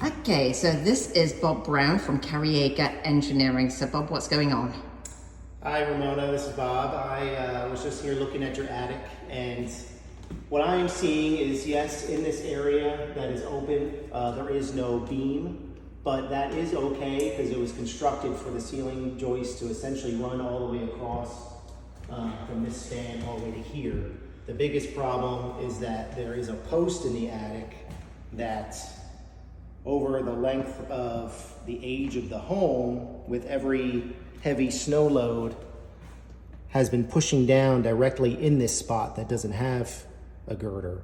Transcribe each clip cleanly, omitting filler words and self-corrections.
Okay, so this is Bob Brown from Carriega Engineering. So Bob, what's going on? Hi Ramona, this is Bob. I was just here looking at your attic, and what I am seeing is, yes, in this area that is open, there is no beam, but that is okay because it was constructed for the ceiling joist to essentially run all the way across from this span all the way to here. The biggest problem is that there is a post in the attic that, over the length of the age of the home, with every heavy snow load, has been pushing down directly in this spot that doesn't have a girder.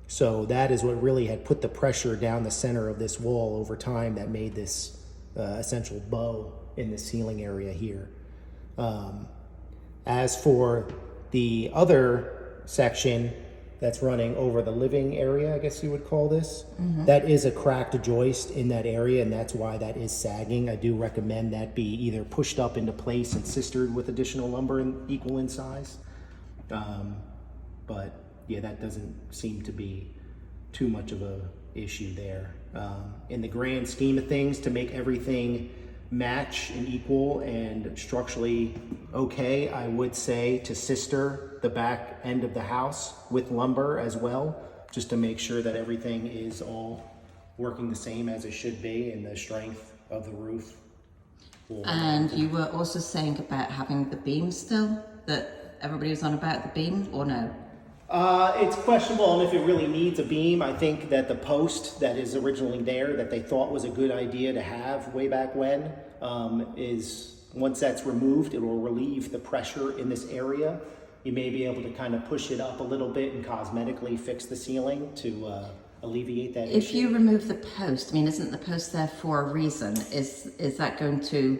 So that is what really had put the pressure down the center of this wall over time that made this essential bow in the ceiling area here. As for the other section that's running over the living area, I guess you would call this, that is a cracked joist in that area, and that's why that is sagging. I do recommend that be either pushed up into place and sistered with additional lumber equal in size. But yeah, that doesn't seem to be too much of a issue there. In the grand scheme of things, to make everything match and equal and structurally okay, I would say to sister the back end of the house with lumber as well, just to make sure that everything is all working the same as it should be, and the strength of the roof. And you were also saying about having the beam still, that everybody was on about the beam, or no? It's questionable on if it really needs a beam. I think that the post that is originally there, that they thought was a good idea to have way back when, is, once that's removed, it will relieve the pressure in this area. You may be able to kind of push it up a little bit and cosmetically fix the ceiling to alleviate that issue. If you remove the post, I mean, isn't the post there for a reason? Is that going to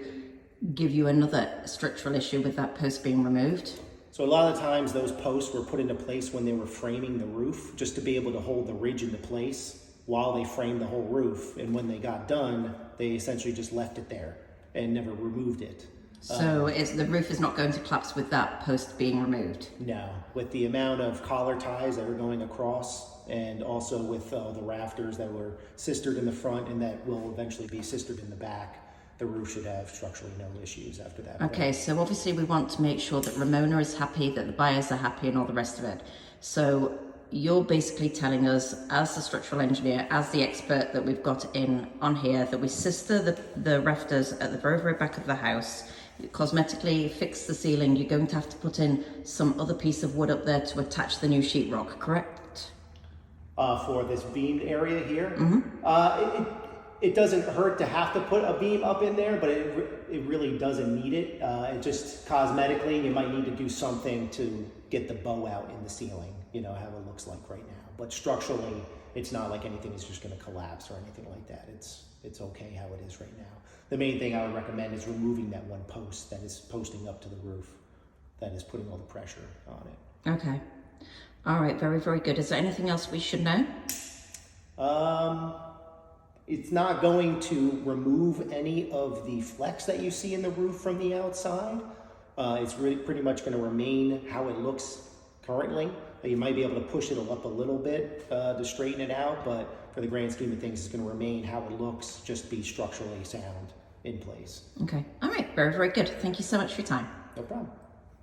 give you another structural issue with that post being removed? So a lot of times those posts were put into place when they were framing the roof, just to be able to hold the ridge into place while they framed the whole roof. And when they got done, they essentially just left it there and never removed it. So the roof is not going to collapse with that post being removed? No, with the amount of collar ties that were going across, and also with the rafters that were sistered in the front and that will eventually be sistered in the back, the roof should have structurally no issues after that. Okay, so obviously we want to make sure that Ramona is happy, that the buyers are happy, and all the rest of it. So you're basically telling us, as the structural engineer, as the expert that we've got in on here, that we sister the rafters at the very, very back of the house, cosmetically fix the ceiling. You're going to have to put in some other piece of wood up there to attach the new sheetrock, correct? For this beamed area here, it doesn't hurt to have to put a beam up in there, but it really doesn't need it. It just cosmetically, you might need to do something to get the bow out in the ceiling, you know, how it looks like right now. But structurally, it's not like anything is just going to collapse or anything like that. It's okay how it is right now. The main thing I would recommend is removing that one post that is posting up to the roof, that is putting all the pressure on it. Okay. All right, very, very good. Is there anything else we should know? It's not going to remove any of the flex that you see in the roof from the outside. It's really pretty much going to remain how it looks currently. You might be able to push it up a little bit to straighten it out, but for the grand scheme of things, it's going to remain how it looks, just be structurally sound in place. Okay. All right. Very, very good. Thank you so much for your time. No problem.